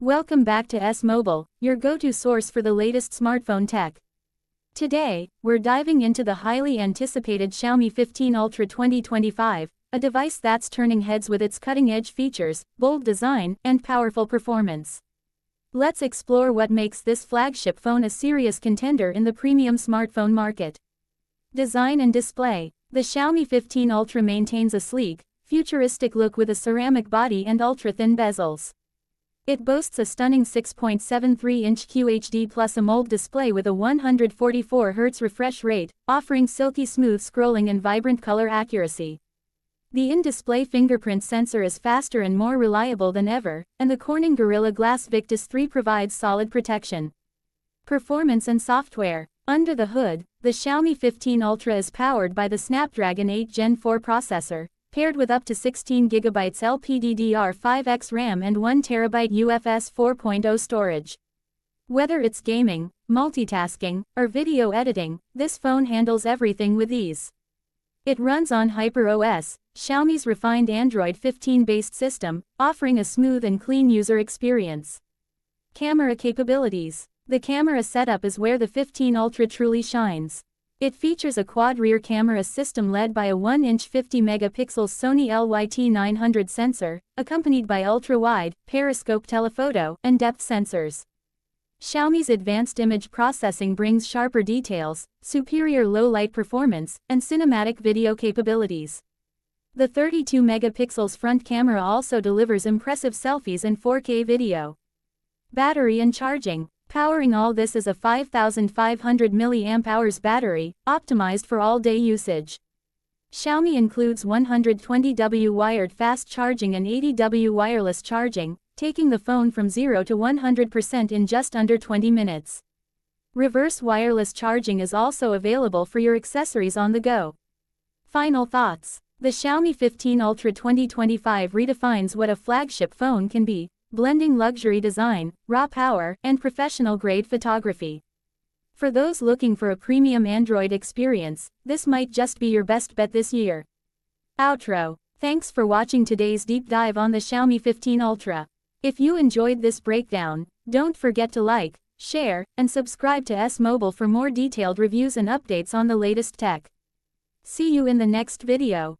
Welcome back to S-Mobile, your go-to source for the latest smartphone tech. Today, we're diving into the highly anticipated Xiaomi 15 Ultra 2025, a device that's turning heads with its cutting-edge features, bold design, and powerful performance. Let's explore what makes this flagship phone a serious contender in the premium smartphone market. Design and display. The Xiaomi 15 Ultra maintains a sleek, futuristic look with a ceramic body and ultra-thin bezels. It boasts a stunning 6.73-inch QHD plus AMOLED display with a 144 Hz refresh rate, offering silky smooth scrolling and vibrant color accuracy. The in-display fingerprint sensor is faster and more reliable than ever, and the Corning Gorilla Glass Victus 3 provides solid protection. Performance and software. Under the hood, the Xiaomi 15 Ultra is powered by the Snapdragon 8 Gen 4 processor, paired with up to 16GB LPDDR5X RAM and 1TB UFS 4.0 storage. Whether it's gaming, multitasking, or video editing, this phone handles everything with ease. It runs on HyperOS, Xiaomi's refined Android 15-based system, offering a smooth and clean user experience. Camera capabilities. The camera setup is where the 15 Ultra truly shines. It features a quad-rear camera system led by a 1-inch 50-megapixel Sony LYT900 sensor, accompanied by ultra-wide, periscope telephoto, and depth sensors. Xiaomi's advanced image processing brings sharper details, superior low-light performance, and cinematic video capabilities. The 32-megapixels front camera also delivers impressive selfies and 4K video. Battery and charging. Powering all this is a 5,500 mAh battery, optimized for all-day usage. Xiaomi includes 120W wired fast charging and 80W wireless charging, taking the phone from 0 to 100% in just under 20 minutes. Reverse wireless charging is also available for your accessories on the go. Final thoughts. The Xiaomi 15 Ultra 2025 redefines what a flagship phone can be, blending luxury design, raw power, and professional-grade photography. For those looking for a premium Android experience, this might just be your best bet this year. Outro. Thanks for watching today's deep dive on the Xiaomi 15 Ultra. If you enjoyed this breakdown, don't forget to like, share, and subscribe to S-Mobile for more detailed reviews and updates on the latest tech. See you in the next video.